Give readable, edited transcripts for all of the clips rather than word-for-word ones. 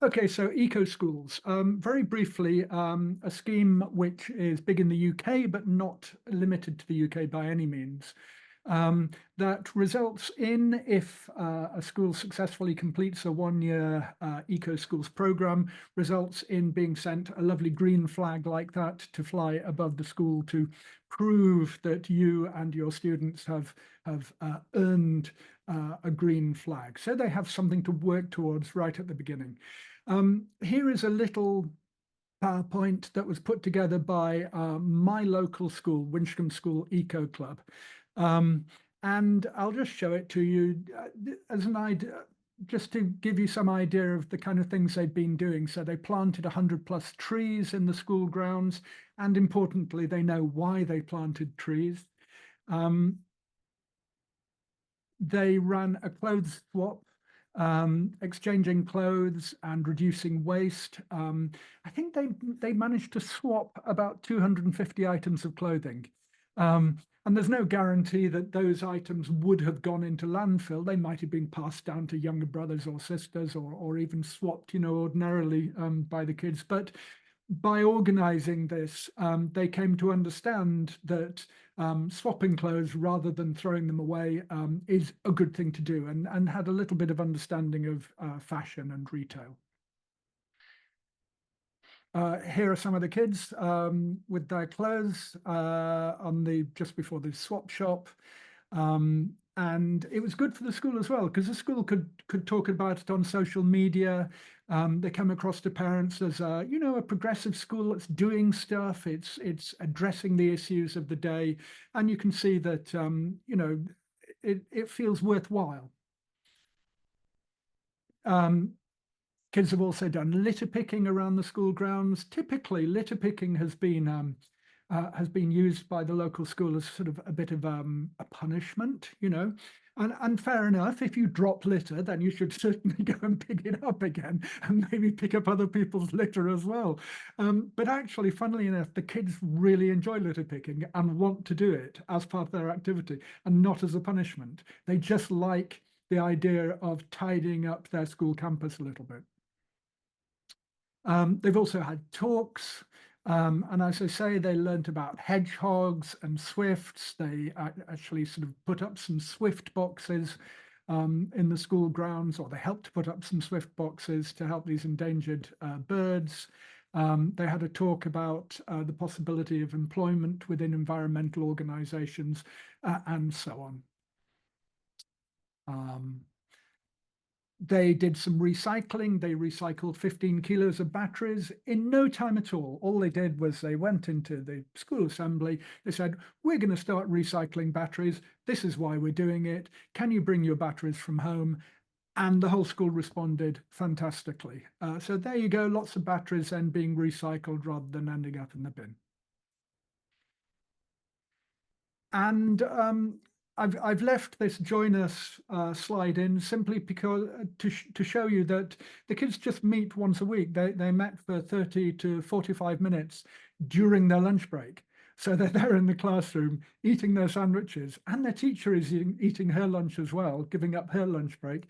Okay, so eco schools. Very briefly, a scheme which is big in the UK, but not limited to the UK by any means. That results in, if a school successfully completes a one-year eco schools program, results in being sent a lovely green flag like that to fly above the school to prove that you and your students have earned a green flag. So they have something to work towards right at the beginning. Here is a little PowerPoint that was put together by my local school, Winchcombe School Eco Club. And I'll just show it to you as an idea, just to give you some idea of the kind of things they've been doing. So they planted 100+ trees in the school grounds, and importantly, they know why they planted trees. They ran a clothes swap, exchanging clothes and reducing waste. I think they managed to swap about 250 items of clothing. And there's no guarantee that those items would have gone into landfill. They might have been passed down to younger brothers or sisters, or even swapped, ordinarily by the kids. But by organizing this, they came to understand that swapping clothes rather than throwing them away is a good thing to do, and had a little bit of understanding of fashion and retail. Here are some of the kids with their clothes just before the swap shop. And it was good for the school as well, because the school could talk about it on social media. They come across to parents as a progressive school that's doing stuff. It's addressing the issues of the day, and you can see that it feels worthwhile. Kids have also done litter picking around the school grounds. Typically, litter picking has been used by the local school as sort of a bit of a punishment, and fair enough. If you drop litter, then you should certainly go and pick it up again, and maybe pick up other people's litter as well. But actually, funnily enough, the kids really enjoy litter picking and want to do it as part of their activity and not as a punishment. They just like the idea of tidying up their school campus a little bit. They've also had talks, and as I say, they learnt about hedgehogs and swifts. They actually sort of put up some swift boxes in the school grounds, or they helped to put up some swift boxes to help these endangered birds. They had a talk about the possibility of employment within environmental organizations, and so on. They did some recycling. They recycled 15 kilos of batteries in no time at all. All they did was they went into the school assembly. They said, we're going to start recycling batteries. This is why we're doing it. Can you bring your batteries from home? And the whole school responded fantastically. So there you go, lots of batteries then being recycled rather than ending up in the bin. And I've left this join us slide in simply because to show you that the kids just meet once a week. They met for 30 to 45 minutes during their lunch break. So they're there in the classroom eating their sandwiches, and their teacher is eating her lunch as well, giving up her lunch break.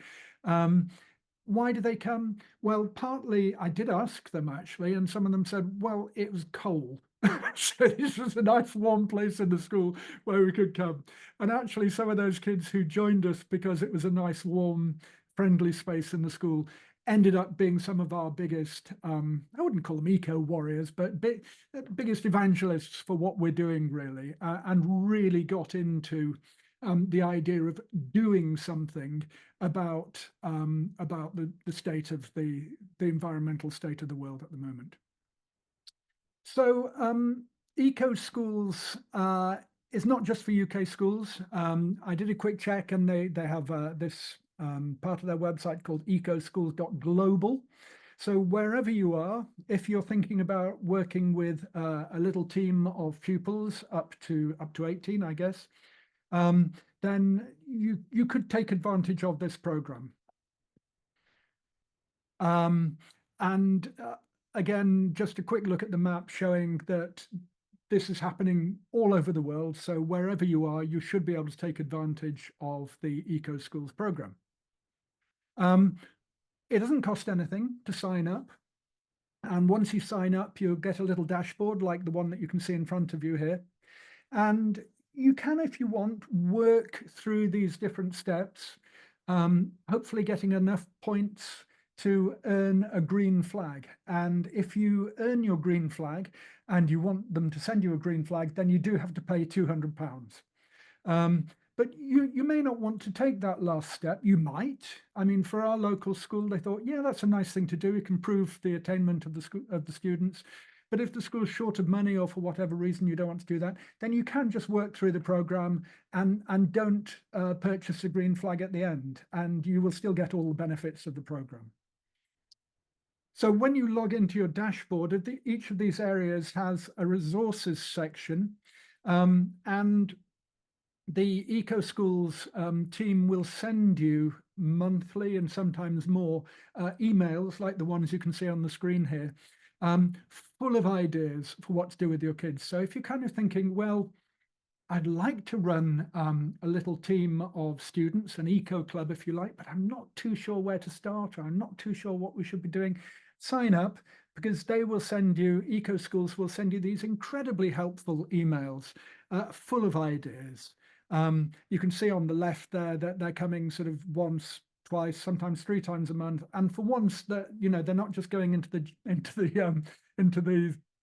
Why do they come? Well, partly I did ask them actually, and some of them said, well, it was cold. So this was a nice warm place in the school where we could come. And actually some of those kids who joined us because it was a nice, warm, friendly space in the school ended up being some of our biggest, I wouldn't call them eco warriors, but biggest evangelists for what we're doing really, and really got into the idea of doing something about the state of the environmental state of the world at the moment. So eco schools is not just for UK schools. I did a quick check, and they have this part of their website called ecoschools.global. So wherever you are, if you're thinking about working with a little team of pupils up to 18, I guess, then you could take advantage of this program. And again, just a quick look at the map showing that this is happening all over the world. So wherever you are, you should be able to take advantage of the Eco Schools program. It doesn't cost anything to sign up. And once you sign up, you'll get a little dashboard like the one that you can see in front of you here. And you can, if you want, work through these different steps, hopefully getting enough points to earn a green flag. And if you earn your green flag and you want them to send you a green flag, then you do have to pay £200. But you may not want to take that last step. You might. I mean, for our local school, they thought, yeah, that's a nice thing to do. It can prove the attainment of the students. But if the school's short of money or for whatever reason you don't want to do that, then you can just work through the program and don't purchase a green flag at the end, and you will still get all the benefits of the program. So when you log into your dashboard, each of these areas has a resources section, and the Eco Schools team will send you monthly and sometimes more emails like the ones you can see on the screen here, full of ideas for what to do with your kids. So if you're kind of thinking, well, I'd like to run a little team of students, an eco club, if you like, but I'm not too sure where to start, or I'm not too sure what we should be doing, sign up, because they will send you, Eco Schools will send you these incredibly helpful emails full of ideas. You can see on the left there that they're coming sort of once, twice, sometimes 3 times a month. And for once that, they're not just going into the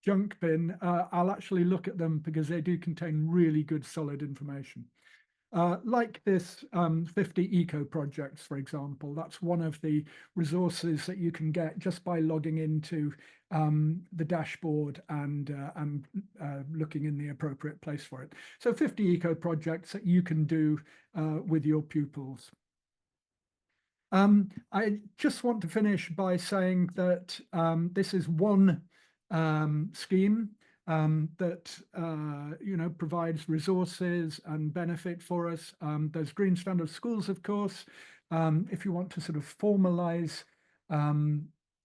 junk bin. I'll actually look at them because they do contain really good, solid information. Like this 50 eco projects, for example, that's one of the resources that you can get just by logging into the dashboard and looking in the appropriate place for it. So 50 eco projects that you can do with your pupils. I just want to finish by saying that this is one scheme that provides resources and benefit for us. There's Green Standard Schools, of course. If you want to sort of formalize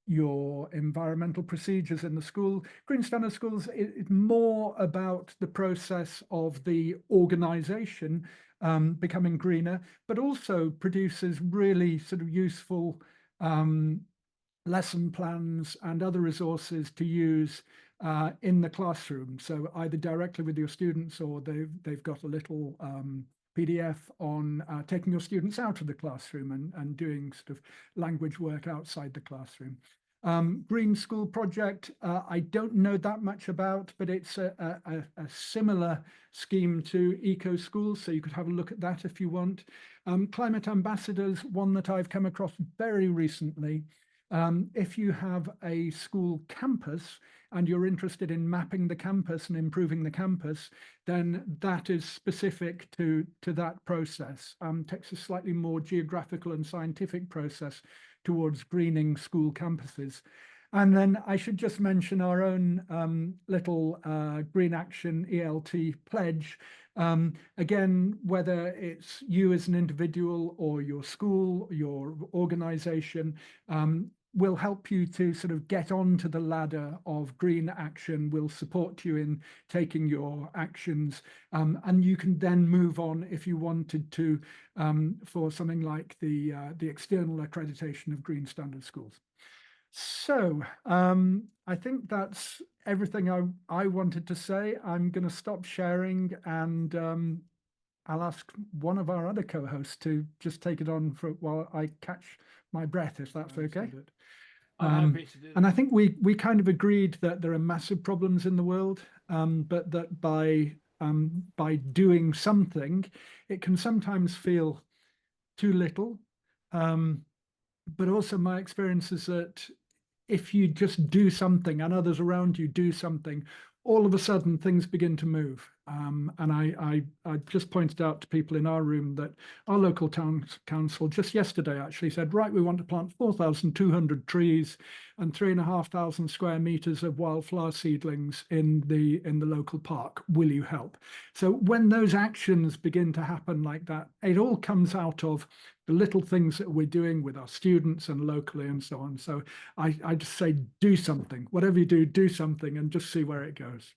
your environmental procedures in the school, Green Standard Schools is more about the process of the organization becoming greener, but also produces really sort of useful lesson plans and other resources to use in the classroom. So either directly with your students, or they've got a little PDF on taking your students out of the classroom and doing sort of language work outside the classroom. Green School Project, I don't know that much about, but it's a similar scheme to Eco Schools, so you could have a look at that if you want. Climate Ambassadors, one that I've come across very recently. If you have a school campus and you're interested in mapping the campus and improving the campus, then that is specific to that process. Takes a slightly more geographical and scientific process towards greening school campuses. And then I should just mention our own little Green Action ELT pledge. Again, whether it's you as an individual or your school, your organization, will help you to sort of get onto the ladder of green action, will support you in taking your actions, and you can then move on if you wanted to for something like the external accreditation of Green Standard Schools. So I think that's everything I wanted to say. I'm going to stop sharing, and I'll ask one of our other co-hosts to just take it on for while I catch my breath, if that's okay. I'm happy to do that. And I think we kind of agreed that there are massive problems in the world, but that by doing something, it can sometimes feel too little. But also my experience is that if you just do something and others around you do something, all of a sudden things begin to move. And I just pointed out to people in our room that our local town council just yesterday actually said, right, we want to plant 4,200 trees and 3,500 square meters of wildflower seedlings in the local park. Will you help? So when those actions begin to happen like that, it all comes out of the little things that we're doing with our students and locally and so on. So I just say, do something. Whatever you do, do something and just see where it goes.